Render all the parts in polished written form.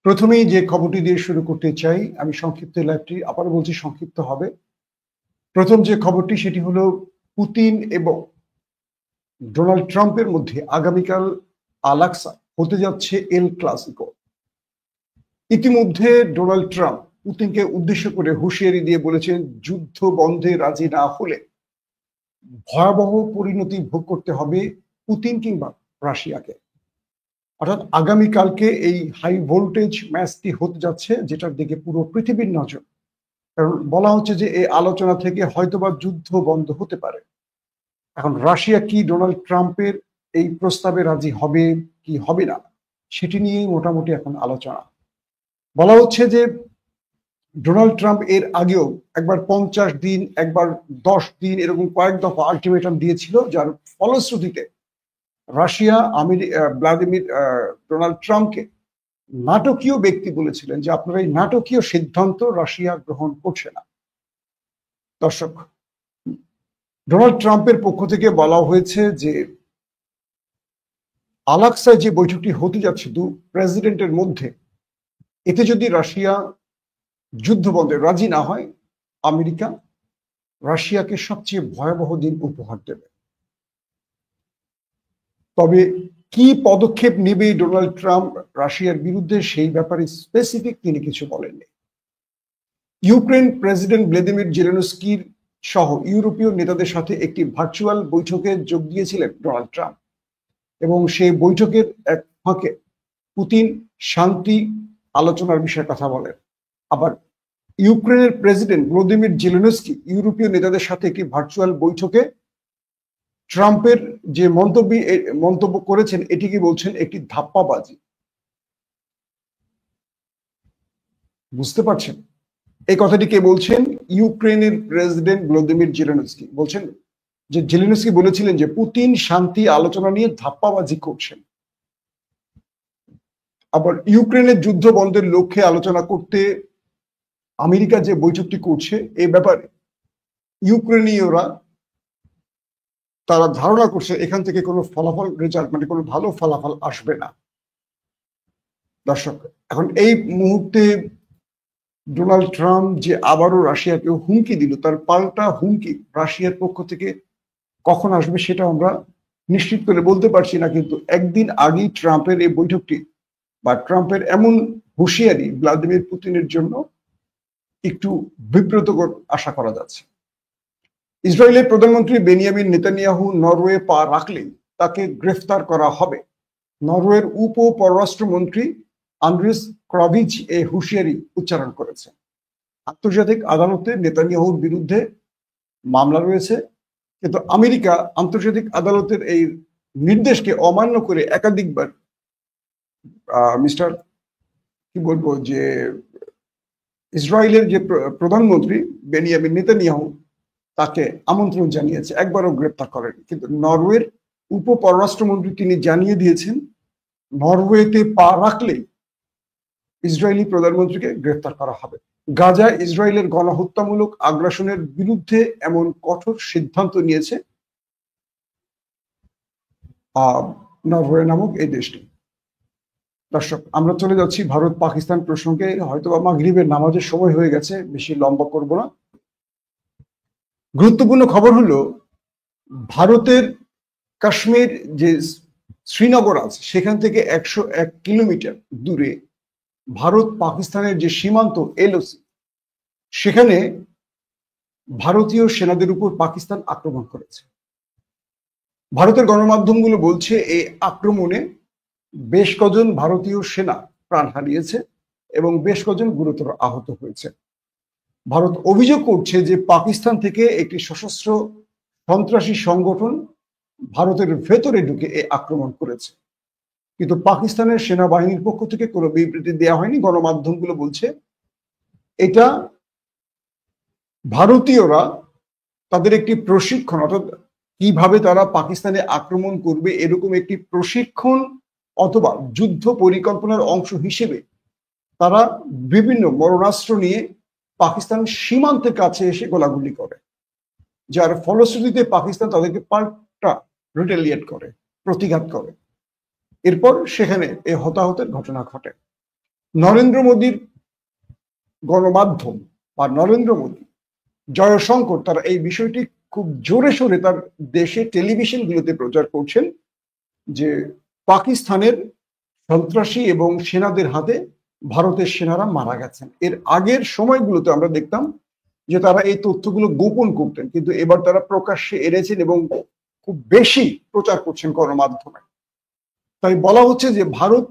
প্রথমেই যে খবরটি দিয়ে শুরু করতে চাই, আমি সংক্ষিপ্ত লাইভটি আবারও বলছি সংক্ষিপ্ত হবে। প্রথম যে খবরটি সেটি হলো পুতিন এবং ডোনাল্ড ট্রাম্পের মধ্যে আগামীকাল আলাক্সা হতে যাচ্ছে এল ক্লাসিকো। ইতিমধ্যে ডোনাল্ড ট্রাম্প পুতিনকে উদ্দেশ্য করে হুঁশিয়ারি দিয়ে বলেছেন, যুদ্ধ বন্ধে রাজি না হলে ভয়াবহ পরিণতি ভোগ করতে হবে পুতিন কিংবা রাশিয়াকে। অর্থাৎ আগামীকালকে এই হাই ভোল্টেজ ম্যাচটি হতে যাচ্ছে, যেটার দিকে পুরো পৃথিবীর নজর। কারণ বলা হচ্ছে যে এই আলোচনা থেকে হয়তোবা যুদ্ধ বন্ধ হতে পারে। এখন রাশিয়া কি ডোনাল্ড ট্রাম্পের এই প্রস্তাবে রাজি হবে কি হবে না, সেটি নিয়েই মোটামুটি এখন আলোচনা। বলা হচ্ছে যে ডোনাল্ড ট্রাম্প এর আগেও একবার 50 দিন, একবার 10 দিন, এরকম কয়েক দফা আলটিমেটাম দিয়েছিল, যার ফলশ্রুতিতে রাশিয়া ডোনাল্ড ট্রাম্পকে নাটকীয় ব্যক্তি বলেছিলেন যে আপনারা এই নাটকীয় সিদ্ধান্ত রাশিয়া গ্রহণ করছে না। দর্শক, ডোনাল্ড ট্রাম্পের পক্ষ থেকে বলা হয়েছে যে আলাক্সায় যে বৈঠকটি হতে যাচ্ছে দু প্রেসিডেন্টের মধ্যে, এতে যদি রাশিয়া যুদ্ধ বন্ধে রাজি না হয়, আমেরিকা রাশিয়াকে সবচেয়ে ভয়াবহ দিন উপহার দেবে। তবে কি পদক্ষেপ নেবে ডোনাল্ড ট্রাম্প রাশিয়ার বিরুদ্ধে, সেই ব্যাপারে স্পেসিফিক তিনি কিছু বলেননি। ইউক্রেন প্রেসিডেন্ট ভ্লাদিমির জেলেনস্কির সহ ইউরোপীয় নেতাদের সাথে একটি ভার্চুয়াল বৈঠকে যোগ দিয়েছিলেন ডোনাল্ড ট্রাম্প, এবং সেই বৈঠকের এক ফাঁকে পুতিন শান্তি আলোচনার বিষয়ে কথা বলেন। আবার ইউক্রেনের প্রেসিডেন্ট ভ্লাদিমির জেলেনস্কি ইউরোপীয় নেতাদের সাথে একটি ভার্চুয়াল বৈঠকে ট্রাম্পের যে মন্তব্য করেছেন, এটিকে বলছেন একটি ধাপ্পাবাজি। বুঝতে পারছেন এই কথাটি কে বলছেন? ইউক্রেনের প্রেসিডেন্ট ভ্লাদিমির জেলেনস্কি বলছেন যে জেলেনস্কি বলেছিলেন যে পুতিন শান্তি আলোচনা নিয়ে ধাপ্পাবাজি করছেন। আবার ইউক্রেনের যুদ্ধ বন্ধের লক্ষ্যে আলোচনা করতে আমেরিকা যে বৈঠকটি করছে, এই ব্যাপারে ইউক্রেনীয়রা তারা ধারণা করছে এখান থেকে কোনো ফলাফল রেজাল্ট, মানে কোনো ভালো ফলাফল আসবে না। দর্শক, এখন এই মুহূর্তে ডোনাল্ড ট্রাম্প যে আবারও রাশিয়াকে হুমকি দিল, তার পাল্টা হুমকি রাশিয়ার পক্ষ থেকে কখন আসবে সেটা আমরা নিশ্চিত করে বলতে পারছি না। কিন্তু একদিন আগেই ট্রাম্পের এই বৈঠকটি বা ট্রাম্পের এমন হুঁশিয়ারি ভ্লাদিমির পুতিনের জন্য একটু বিব্রতকর আশা করা যাচ্ছে। ইসরায়েলের প্রধানমন্ত্রী বেনিয়ামিন নেতানিয়াহু নরওয়ে পা রাখলেই তাকে গ্রেফতার করা হবে। নরওয়ের উপ পররাষ্ট্রমন্ত্রী আন্দ্রিস ক্রভিচ এই হুঁশিয়ারি উচ্চারণ করেছে। আন্তর্জাতিক আদালতে নেতানিয়াহুর বিরুদ্ধে মামলা রয়েছে, কিন্তু আমেরিকা আন্তর্জাতিক আদালতের এই নির্দেশকে অমান্য করে একাধিকবার মিস্টার কি বলবো যে ইসরায়েলের যে প্রধানমন্ত্রী বেনিয়ামিন নেতানিয়াহু তাকে আমন্ত্রণ জানিয়েছে, একবারও গ্রেপ্তার করেনি। কিন্তু নরওয়ের উপ পররাষ্ট্রমন্ত্রী তিনি জানিয়ে দিয়েছেন নরওয়েতে পা রাখলেই ইসরায়েলি প্রধানমন্ত্রীকে গ্রেফতার করা হবে। গাজায় ইসরায়েলের গণহত্যামূলক আগ্রাসনের বিরুদ্ধে এমন কঠোর সিদ্ধান্ত নিয়েছে নরওয়ে নামক এই দেশটি। দর্শক, আমরা চলে যাচ্ছি ভারত পাকিস্তান প্রসঙ্গে। হয়তো মাগরিবের নামাজের সময় হয়ে গেছে, বেশি লম্বা করব না। গুরুত্বপূর্ণ খবর হলো ভারতের কাশ্মীর যে শ্রীনগর আছে, সেখান থেকে 101 কিলোমিটার দূরে ভারত পাকিস্তানের যে সীমান্ত এলওসি, সেখানে ভারতীয় সেনাদের উপর পাকিস্তান আক্রমণ করেছে। ভারতের গণমাধ্যমগুলো বলছে এই আক্রমণে বেশ কজন ভারতীয় সেনা প্রাণ হারিয়েছে এবং বেশ কজন গুরুতর আহত হয়েছে। ভারত অভিযোগ করছে যে পাকিস্তান থেকে একটি সশস্ত্র সন্ত্রাসী সংগঠন ভারতের ভেতরে ঢুকে এই আক্রমণ করেছে, কিন্তু পাকিস্তানের সেনাবাহিনীর পক্ষ থেকে কোনো বিবৃতি দেওয়া হয়নি। গণমাধ্যমগুলো বলছে এটা ভারতীয়রা তাদের একটি প্রশিক্ষণ, অর্থাৎ কিভাবে তারা পাকিস্তানে আক্রমণ করবে এরকম একটি প্রশিক্ষণ অথবা যুদ্ধ পরিকল্পনার অংশ হিসেবে তারা বিভিন্ন মরণাস্ত্র নিয়ে পাকিস্তান সীমান্তের কাছে এসে গোলাগুলি করে, যার ফলশ্রুতিতে পাকিস্তান তাদেরকে পাল্টা রিটেলিয়েট করে, প্রতিঘাত করে। এরপর সেখানে এই হতাহতের ঘটনা ঘটে। নরেন্দ্র মোদীর গণমাধ্যম বা নরেন্দ্র মোদী, জয়শঙ্কর, তারা এই বিষয়টি খুব জোরে সোরে তার দেশে টেলিভিশনগুলোতে প্রচার করছেন যে পাকিস্তানের সন্ত্রাসী এবং সেনাদের হাতে ভারতের সেনারা মারা গেছেন। এর আগের সময়গুলোতে আমরা দেখতাম যে তারা এই তথ্যগুলো গোপন করতেন, কিন্তু এবার তারা প্রকাশ্যে এনেছেন এবং খুব বেশি প্রচার করছেন গণমাধ্যমে। তাই বলা হচ্ছে যে ভারত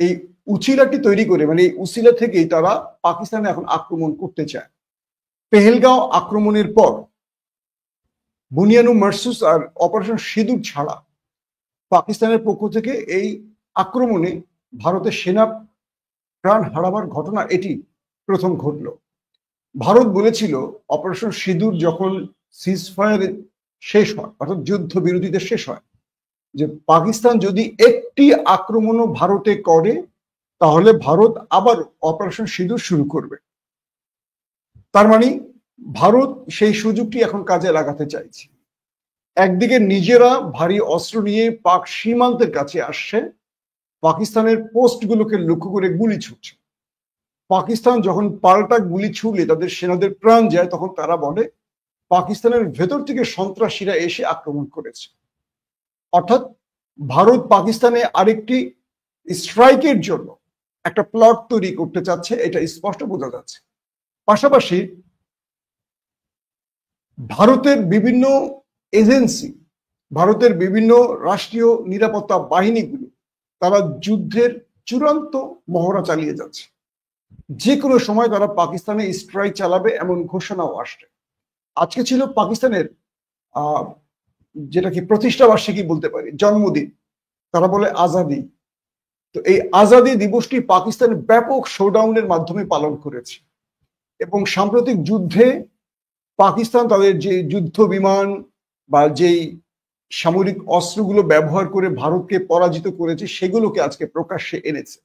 এই উচিলাটি তৈরি করে, মানে এই উচিলা থেকেই তারা পাকিস্তানে এখন আক্রমণ করতে চায়। পেহেলগাঁও আক্রমণের পর বুনিয়ানু মারসুস আর অপারেশন সিঁদুর ছাড়া পাকিস্তানের পক্ষ থেকে এই আক্রমণে ভারতের সেনা প্রাণ হারাবার ঘটনা এটি প্রথম ঘটল। ভারত বলেছিল অপারেশন সিঁদুর যখন সিজফায়ার শেষ হয়, অর্থাৎ যুদ্ধ বিরতিতে শেষ হয়, যে পাকিস্তান যদি একটি আক্রমণও ভারতে করে তাহলে ভারত আবার অপারেশন সিঁদুর শুরু করবে। তার মানে ভারত সেই সুযোগটি এখন কাজে লাগাতে চাইছে। একদিকে নিজেরা ভারী অস্ত্র নিয়ে পাক সীমান্তের কাছে আসছে, পাকিস্তানের পোস্টগুলোকে লক্ষ্য করে গুলি ছুটছে। পাকিস্তান যখন পাল্টা গুলি ছুড়লে তাদের সেনাদের প্রাণ যায়, তখন তারা বলে পাকিস্তানের ভেতর থেকে সন্ত্রাসীরা এসে আক্রমণ করেছে। অর্থাৎ ভারত পাকিস্তানে আরেকটি স্ট্রাইকের জন্য একটা প্লট তৈরি করতে চাচ্ছে, এটা স্পষ্ট বোঝা যাচ্ছে। পাশাপাশি ভারতের বিভিন্ন এজেন্সি, ভারতের বিভিন্ন রাষ্ট্রীয় নিরাপত্তা বাহিনীগুলো তারা যুদ্ধের চূড়ান্ত মহড়া চালিয়ে যাচ্ছে। যে কোনো সময় তারা পাকিস্তানে স্ট্রাইক চালাবে এমন ঘোষণাও আসছে। আজকে ছিল পাকিস্তানের যেটা কি প্রতিষ্ঠা বার্ষিকী বলতে পারি, জন্মদিন, তারা বলে আজাদি। তো এই আজাদি দিবসটি পাকিস্তান ব্যাপক শোডাউনের মাধ্যমে পালন করেছে এবং সাম্প্রতিক যুদ্ধে পাকিস্তান তাদের যে যুদ্ধ বিমান বা যেই সামরিক অস্ত্রগুলো ব্যবহার করে ভারতকে পরাজিত করেছে সেগুলোকে আজকে প্রকাশ্যে এনেছে।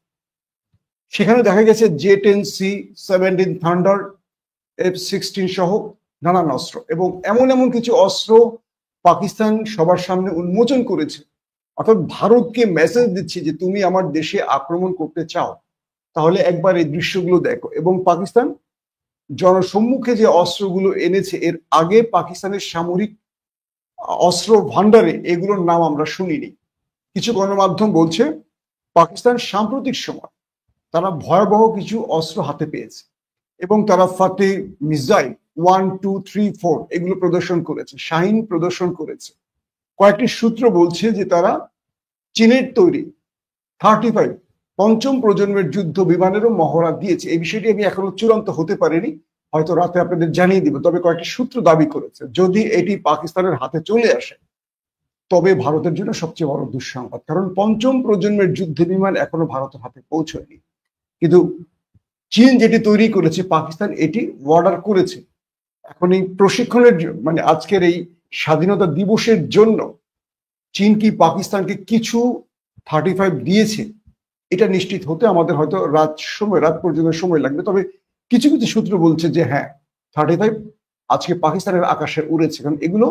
সেখানে দেখা গেছে J-10C-17 থান্ডার, F-16 সহ নানান অস্ত্র, এবং এমন এমন কিছু অস্ত্র পাকিস্তান সবার সামনে উন্মোচন করেছে। অর্থাৎ ভারতকে মেসেজ দিচ্ছে যে তুমি আমার দেশে আক্রমণ করতে চাও তাহলে একবার এই দৃশ্যগুলো দেখো। এবং পাকিস্তান জনসম্মুখে যে অস্ত্রগুলো এনেছে, এর আগে পাকিস্তানের সামরিক অস্ত্র ভান্ডারে এগুলোর নাম আমরা শুনিনি। কিছু গণমাধ্যম বলছে পাকিস্তান সাম্প্রতিক সময় তারা ভয়াবহ কিছু অস্ত্র হাতে পেয়েছে এবং তারা ফাতে মিসাইল 1, 2, 3, 4 এগুলো প্রদর্শন করেছে, শাহিন প্রদর্শন করেছে। কয়েকটি সূত্র বলছে যে তারা চীনের তৈরি 35 পঞ্চম প্রজন্মের যুদ্ধ বিমানেরও মহড়া দিয়েছে। এই বিষয়টি আমি এখনো চূড়ান্ত হতে পারিনি, হয়তো রাতে আপনাদের জানিয়ে দিব। তবে কয়েকটি সূত্র দাবি করেছে যদি এটি পাকিস্তানের হাতে চলে আসে তবে ভারতের জন্য সবচেয়ে বড় দুঃসংবাদ, কারণ পঞ্চম প্রজন্মের যুদ্ধ বিমান এখনো ভারতের হাতে পৌঁছয়নি। কিন্তু চীন যেটি তৈরি করেছে পাকিস্তান এটি অর্ডার করেছে। এখন এই প্রশিক্ষণের মানে আজকের এই স্বাধীনতা দিবসের জন্য চীন কি পাকিস্তানকে কিছু 35 দিয়েছে এটা নিশ্চিত হতে আমাদের হয়তো রাত পর্যন্ত সময় লাগবে। তবে কিছু কিছু সূত্র বলছে যে হ্যাঁ, 35 আজকে পাকিস্তানের আকাশে উড়েছে, কারণ এগুলো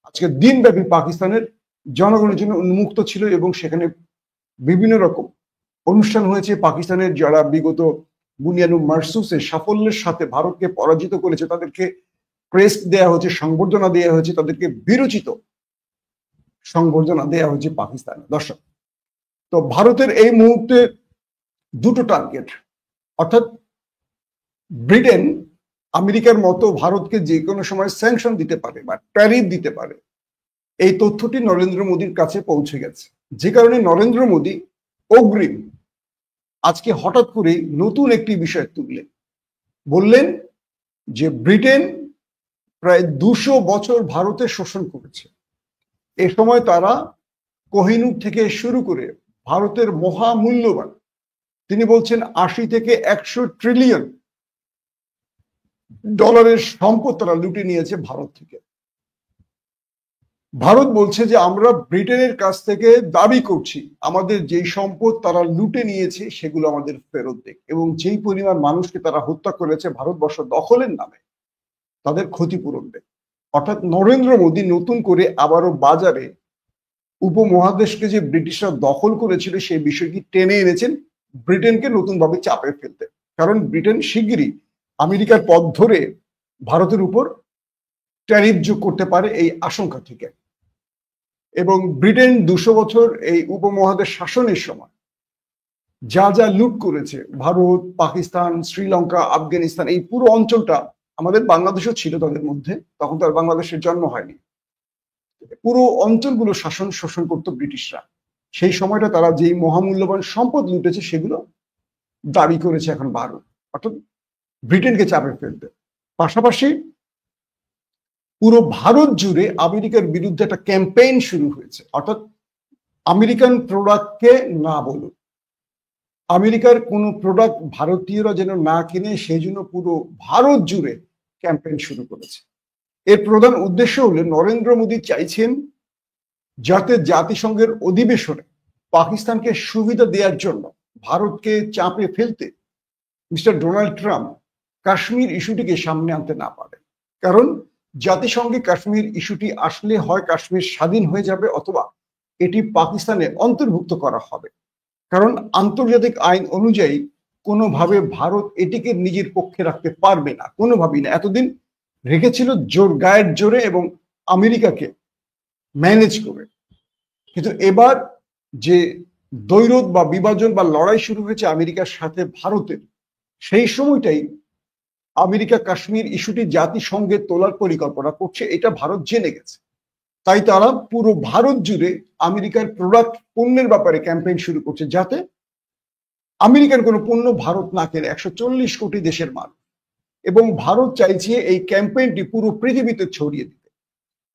আজকে দিনব্যাপী পাকিস্তানের জনগণের জন্য উন্মুক্ত ছিল এবং সেখানে বিভিন্ন রকম অনুষ্ঠান হয়েছে। পাকিস্তানের যারা বিগত বুনিয়ানু মারসুসের সাফল্যের সাথে ভারতকে পরাজিত করেছে তাদেরকে ক্রেস্ট দেওয়া হয়েছে, সংবর্ধনা দেওয়া হয়েছে, তাদেরকে বিরচিত সংবর্ধনা দেওয়া হয়েছে পাকিস্তানে। দর্শক, তো ভারতের এই মুহূর্তে দুটো টার্গেট, অর্থাৎ ব্রিটেন আমেরিকার মতো ভারতকে যে কোনো সময় স্যাংশন দিতে পারে বা ট্যারিফ দিতে পারে, এই তথ্যটি নরেন্দ্র মোদীর কাছে পৌঁছে গেছে। যে কারণে নরেন্দ্র মোদী অগ্রিম আজকে হঠাৎ করে নতুন একটি বিষয় তুললেন, বললেন যে ব্রিটেন প্রায় 200 বছর ভারতের শোষণ করেছে। এ সময় তারা কোহিনূর থেকে শুরু করে ভারতের মহামূল্যবান, তিনি বলছেন 80 থেকে 100 ট্রিলিয়ন ডলারের সম্পদ তারা লুটে নিয়েছে ভারত থেকে। ভারত বলছে যে আমরা ব্রিটেনের কাছ থেকে দাবি করছি আমাদের যেই সম্পদ তারা লুটে নিয়েছে সেগুলো আমাদের ফেরত দেখ, এবং যেই পরিমাণ মানুষকে তারা হত্যা করেছে ভারতবর্ষ দখলের নামে তাদের ক্ষতিপূরণ দেখ। অর্থাৎ নরেন্দ্র মোদী নতুন করে আবারও বাজারে উপমহাদেশকে যে ব্রিটিশরা দখল করেছিল সেই বিষয়টি টেনে এনেছেন ব্রিটেনকে নতুনভাবে চাপে ফেলতে। কারণ ব্রিটেন শিগগিরই আমেরিকার পথ ধরে ভারতের উপর ট্যারিফ যোগ করতে পারে এই আশঙ্কা থেকে। এবং ব্রিটেন 200 বছর এই উপমহাদেশ শাসনের সময় যা যা লুট করেছে, ভারত, পাকিস্তান, শ্রীলঙ্কা, আফগানিস্তান, এই পুরো অঞ্চলটা, আমাদের বাংলাদেশও ছিল তাদের মধ্যে, তখন তো আর বাংলাদেশের জন্ম হয়নি। পুরো অঞ্চলগুলো শোষণ করতো ব্রিটিশরা। সেই সময়টা তারা যেই মহামূল্যবান সম্পদ লুটেছে সেগুলো দাবি করেছে এখন ভারত, অর্থাৎ ব্রিটেনকে চাপে ফেলতে। পাশাপাশি পুরো ভারত জুড়ে আমেরিকার বিরুদ্ধে একটা ক্যাম্পেইন শুরু হয়েছে, অর্থাৎ আমেরিকান প্রোডাক্টকে না বলুন, আমেরিকার কোনো প্রোডাক্ট ভারতীয়রা যেন না কিনে, সেই জন্য পুরো ভারত জুড়ে ক্যাম্পেইন শুরু করেছে। এর প্রধান উদ্দেশ্য হলো নরেন্দ্র মোদী চাইছেন যাতে জাতিসংঘের অধিবেশনে পাকিস্তানকে সুবিধা দেওয়ার জন্য ভারতকে চাপে ফেলতে মিস্টার ডোনাল্ড ট্রাম্প কাশ্মীর ইস্যুটিকে সামনে আনতে না পারে। কারণ জাতিসংঘে কাশ্মীর ইস্যুটি আসলে হয় কাশ্মীর স্বাধীন হয়ে যাবে অথবা এটি পাকিস্তানে অন্তর্ভুক্ত করা হবে। কারণ আন্তর্জাতিক আইন অনুযায়ী কোনোভাবে ভারত এটিকে নিজের পক্ষে রাখতে পারবে না, কোনোভাবেই না। এতদিন রেখেছিল জোর গায়ের জোরে এবং আমেরিকাকে ম্যানেজ করে। কিন্তু এবার যে দ্বৈরথ বা বিভাজন বা লড়াই শুরু হয়েছে আমেরিকার সাথে ভারতের, সেই সময়টাই আমেরিকা কাশ্মীর ইস্যুটি জাতিসংঘে তোলার পরিকল্পনা করছে, এটা ভারত জেনে গেছে। তাই তারা পুরো ভারত জুড়ে আমেরিকার প্রোডাক্ট পণ্যের ব্যাপারে ক্যাম্পেইন শুরু করছে, যাতে আমেরিকার কোনো পণ্য ভারত না কেনে 140 কোটি দেশের মানুষ। এবং ভারত চাইছে এই ক্যাম্পেইনটি পুরো পৃথিবীতে ছড়িয়ে দিতে।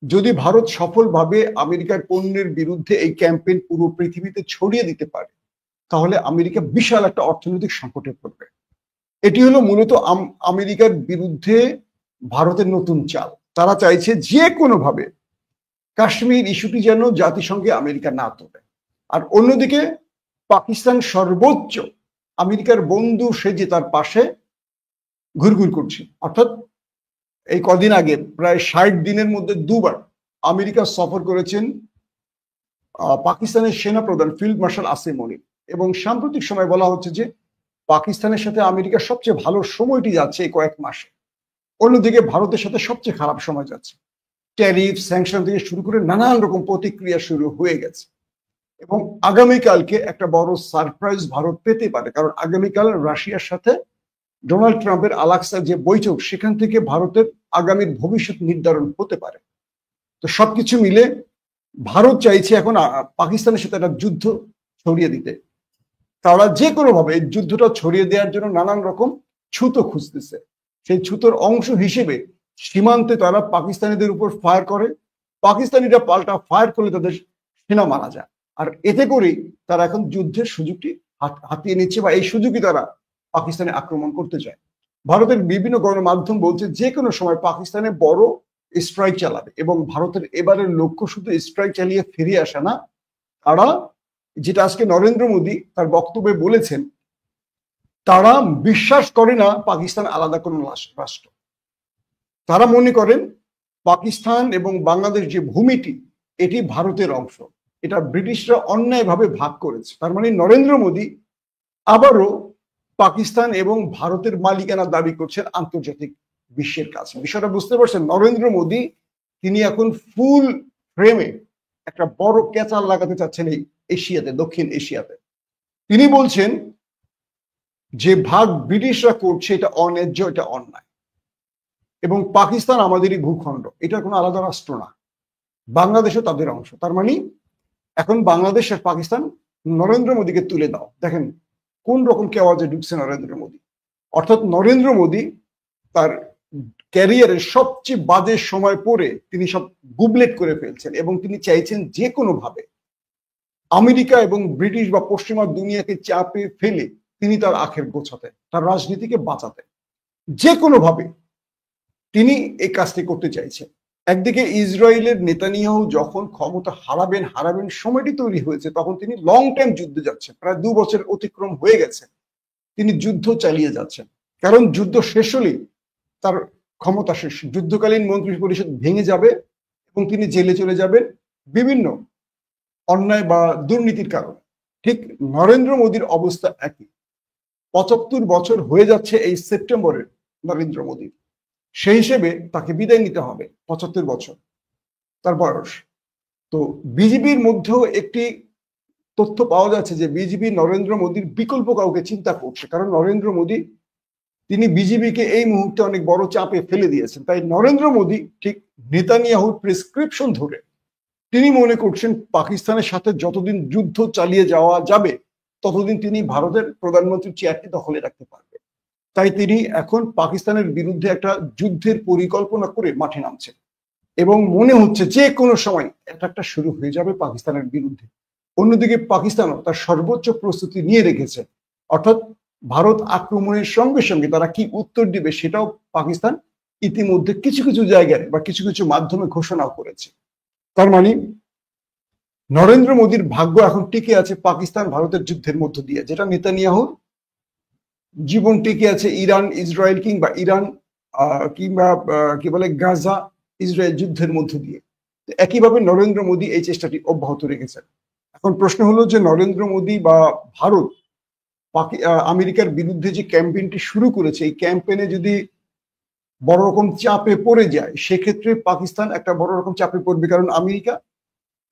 যদি ভারত সফলভাবে আমেরিকার পণ্যের বিরুদ্ধে এই ক্যাম্পেইন পুরো পৃথিবীতে ছড়িয়ে দিতে পারে, তাহলে আমেরিকা বিশাল একটা অর্থনৈতিক সংকটে পড়বে। এটি হলো মূলত আমেরিকার বিরুদ্ধে ভারতের নতুন চাল। তারা চাইছে যে কোনোভাবে কাশ্মীর ইস্যুটি যেন জাতিসংঘে আমেরিকা না তোলে। আর অন্যদিকে পাকিস্তান সর্বোচ্চ আমেরিকার বন্ধু সেজে তার পাশে ঘুরঘুর করছে। অর্থাৎ এই কদিন আগে প্রায় 60 দিনের মধ্যে 2 বার আমেরিকা সফর করেছেন পাকিস্তানের সেনাপ্রধান ফিল্ড মার্শাল আসিম মনির। এবং সাম্প্রতিক সময় বলা হচ্ছে যে পাকিস্তানের সাথে আমেরিকার সবচেয়ে ভালো সময়টি যাচ্ছে এই কয়েক মাসে। অন্যদিকে ভারতের সাথে সবচেয়ে খারাপ সময় যাচ্ছে। ট্যারিফ, স্যাংশন থেকে শুরু করে নানান রকম প্রতিক্রিয়া শুরু হয়ে গেছে। এবং আগামীকালকে একটা বড় সারপ্রাইজ ভারত পেতে পারে, কারণ আগামীকাল রাশিয়ার সাথে ডোনাল্ড ট্রাম্পের আলাস্কার যে বৈঠক, সেখান থেকে ভারতের আগামীর ভবিষ্যৎ নির্ধারণ হতে পারে। তো সবকিছু মিলে ভারত চাইছে এখন পাকিস্তানের সাথে একটা যুদ্ধ ছড়িয়ে দিতে। তারা যে কোনোভাবে এই যুদ্ধটা ছড়িয়ে দেওয়ার জন্য নানান রকম ছুতো খুঁজতেছে। সেই ছুতোর অংশ হিসেবে সীমান্তে তারা পাকিস্তানিদের উপর ফায়ার করে, পাকিস্তানিরা পাল্টা ফায়ার করলে তাদের সেনা মারা যায়। আর এতে করেই তারা এখন যুদ্ধের সুযোগটি হাতিয়ে নিচ্ছে, বা এই সুযোগই তারা পাকিস্তানে আক্রমণ করতে চায়। ভারতের বিভিন্ন গণমাধ্যম বলছে যে কোনো সময় পাকিস্তানে বড় স্ট্রাইক চালাবে, এবং ভারতের এবারের লক্ষ্য শুধু স্ট্রাইক চালিয়ে ফিরে আসা না, তারা যেটা আজকে নরেন্দ্র মোদী তার বক্তব্যে বলেছেন, তারা বিশ্বাস করে না পাকিস্তান আলাদা কোনো রাষ্ট্র। তারা মনে করেন পাকিস্তান এবং বাংলাদেশ যে ভূমিটি, এটি ভারতের অংশ, এটা ব্রিটিশরা অন্যায়ভাবে ভাগ করেছে। তার মানে নরেন্দ্র মোদী আবারও পাকিস্তান এবং ভারতের মালিকানা দাবি করছেন আন্তর্জাতিক বিশ্বের কাছে। বিষয়টা বুঝতে পারছেন? নরেন্দ্র মোদী তিনি এখন ফুল ফ্রেমে একটা বড় ক্যাচার লাগাতে চাচ্ছেন এই এশিয়াতে, দক্ষিণ এশিয়াতে। তিনি বলছেন যে ভাগ ব্রিটিশরা করছে এটা অন্যায্য, এটা অন্যায়, এবং পাকিস্তান আমাদেরই ভূখণ্ড, এটা কোনো আলাদা রাষ্ট্র না, বাংলাদেশও তাদের অংশ। তার মানে এখন বাংলাদেশ আর পাকিস্তান নরেন্দ্র মোদীকে তুলে দাও। দেখেন কোন রকম কেওয়াজে ঢুকছে নরেন্দ্র মোদী। অর্থাৎ নরেন্দ্র মোদী তার ক্যারিয়ারের সবচেয়ে বাজে সময় পরে তিনি সব গুবলেট করে ফেলছেন, এবং তিনি চাইছেন যে কোনোভাবে আমেরিকা এবং ব্রিটিশ বা পশ্চিমা দুনিয়াকে চাপে ফেলে তিনি তার আখের গোছাতে, তার রাজনীতিকে বাঁচাতে, যে কোনোভাবে তিনি এই কাজটি করতে চাইছেন। একদিকে ইসরায়েলের নেতানিয়াহু যখন ক্ষমতা হারাবেন সময়টি তৈরি হয়েছে, তখন তিনি লং টাইম যুদ্ধে যাচ্ছেন, প্রায় 2 বছর অতিক্রম হয়ে গেছে, তিনি যুদ্ধ চালিয়ে যাচ্ছেন। কারণ যুদ্ধ শেষ হলেই তার ক্ষমতা শেষ, যুদ্ধকালীন মন্ত্রী পরিষদ ভেঙে যাবে এবং তিনি জেলে চলে যাবেন বিভিন্ন অন্যায় বা দুর্নীতির কারণে। ঠিক নরেন্দ্র মোদীর অবস্থা একই। ৭৫ বছর হয়ে যাচ্ছে এই সেপ্টেম্বরে নরেন্দ্র মোদী, সেই হিসেবে তাকে বিদায় নিতে হবে। ৭৫ বছর তার বয়স। তো বিজেপির মধ্যেও একটি তথ্য পাওয়া যাচ্ছে যে বিজেপি নরেন্দ্র মোদীর বিকল্প কাউকে চিন্তা করছে, কারণ নরেন্দ্র মোদী তিনি বিজেপিকে এই মুহূর্তে অনেক বড় চাপে ফেলে দিয়েছেন। তাই নরেন্দ্র মোদী ঠিক নেতানিয়াহুর প্রেসক্রিপশন ধরে তিনি মনে করছেন পাকিস্তানের সাথে যতদিন যুদ্ধ চালিয়ে যাওয়া যাবে ততদিন তিনি ভারতের প্রধানমন্ত্রীর চেয়ারটি দখলে রাখতে পারবে। তাই তিনি এখন পাকিস্তানের বিরুদ্ধে একটা যুদ্ধের পরিকল্পনা করে মাঠে নামছেন এবং মনে হচ্ছে যে কোনো সময় অ্যাটাকটা শুরু হয়ে যাবে পাকিস্তানের বিরুদ্ধে। অন্যদিকে পাকিস্তানও তার সর্বোচ্চ প্রস্তুতি নিয়ে রেখেছে, অর্থাৎ ভারত আক্রমণের সঙ্গে সঙ্গে তারা কি উত্তর দিবে সেটাও পাকিস্তান ইতিমধ্যে কিছু কিছু জায়গায় বা কিছু কিছু মাধ্যমে ঘোষণাও করেছে। তার মানে নরেন্দ্র মোদীর ভাগ্য এখন টিকে আছে পাকিস্তান ভারতের যুদ্ধের মধ্য দিয়ে, যেটা নেতানিয়াহুর জীবন টিকে আছে ইরান ইসরায়েল কিংবা ইরান কিংবা কি বলে গাজা ইসরায়েল যুদ্ধের মধ্য দিয়ে। একইভাবে নরেন্দ্র মোদী এই চেষ্টাটি অব্যাহত রেখেছেন। এখন প্রশ্ন হলো যে নরেন্দ্র মোদী বা ভারত আমেরিকার বিরুদ্ধে যে ক্যাম্পেইনটি শুরু করেছে, এই ক্যাম্পেইনে যদি বড় রকম চাপে পড়ে যায় সেক্ষেত্রে পাকিস্তান একটা বড় রকম চাপে পড়বে, কারণ আমেরিকা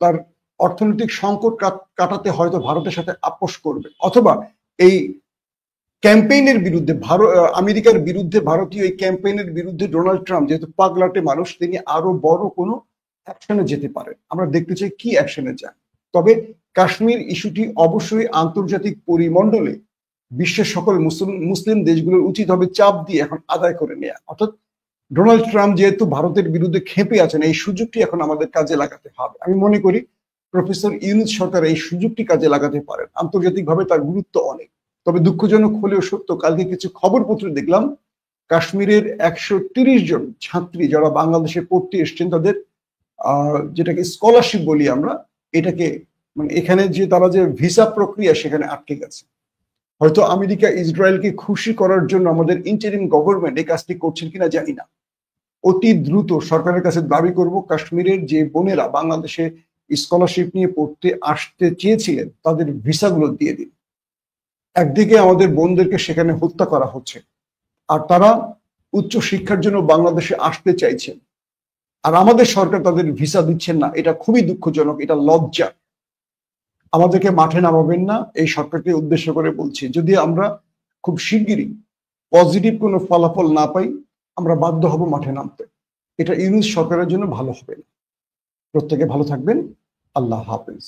তার অর্থনৈতিক সংকট কাটাতে হয়তো ভারতের সাথে আপোষ করবে, অথবা এই ক্যাম্পেইনের বিরুদ্ধে আমেরিকার বিরুদ্ধে ভারতীয় এই ক্যাম্পেইনের বিরুদ্ধে ডোনাল্ড ট্রাম্প যেহেতু পাগলাটে মানুষ, তিনি আরো বড় কোনো অ্যাকশনে যেতে পারেন। আমরা দেখতে চাই কি অ্যাকশনে যান। তবে কাশ্মীর ইস্যুটি অবশ্যই আন্তর্জাতিক পরিমণ্ডলে বিশ্বের সকল মুসলিম দেশগুলোর উচিত হবে চাপ দিয়ে এখন আদায় করে নেওয়া। অর্থাৎ ডোনাল্ড ট্রাম্প যেহেতু ভারতের বিরুদ্ধে ক্ষেপে আছেন, এই সুযোগটি এখন আমাদের কাজে লাগাতে হবে। আমি মনে করি প্রফেসর ইউনূস সরকার এই সুযোগটি কাজে লাগাতে পারেন। আন্তর্জাতিকভাবে তার গুরুত্ব অনেক। তবে দুঃখজনক হলেও সত্য, কালকে কিছু খবরপত্রে দেখলাম কাশ্মীরের 130 জন ছাত্রী যারা বাংলাদেশে পড়তে এসছেন তাদের যেটাকে স্কলারশিপ বলি আমরা, এটাকে মানে এখানে যে তারা যে ভিসা প্রক্রিয়া সেখানে আটকে গেছে। হয়তো আমেরিকা ইসরায়েলকে খুশি করার জন্য আমাদের ইন্টারিম গভর্নমেন্ট এই কাজটি করছেন কিনা জানি না। অতি দ্রুত সরকারের কাছে দাবি করব কাশ্মীরের যে বোনেরা বাংলাদেশে স্কলারশিপ নিয়ে পড়তে আসতে চেয়েছিলেন তাদের ভিসাগুলো দিয়ে দিন। একদিকে আমাদের বোনদেরকে সেখানে হত্যা করা হচ্ছে, আর তারা উচ্চ শিক্ষার জন্য বাংলাদেশে আসতে চাইছেন, আর আমাদের সরকার তাদের ভিসা দিচ্ছেন না। এটা খুবই দুঃখজনক, এটা লজ্জা। আমাদেরকে মাঠে নামাবেন না, এই সরকারকে উদ্দেশ্য করে বলছি। যদি আমরা খুব শিগগিরই পজিটিভ কোনো ফলাফল না পাই আমরা বাধ্য হব মাঠে নামতে। এটা ইউনূস সরকারের জন্য ভালো হবে না। প্রত্যেকে ভালো থাকবেন। আল্লাহ হাফেজ।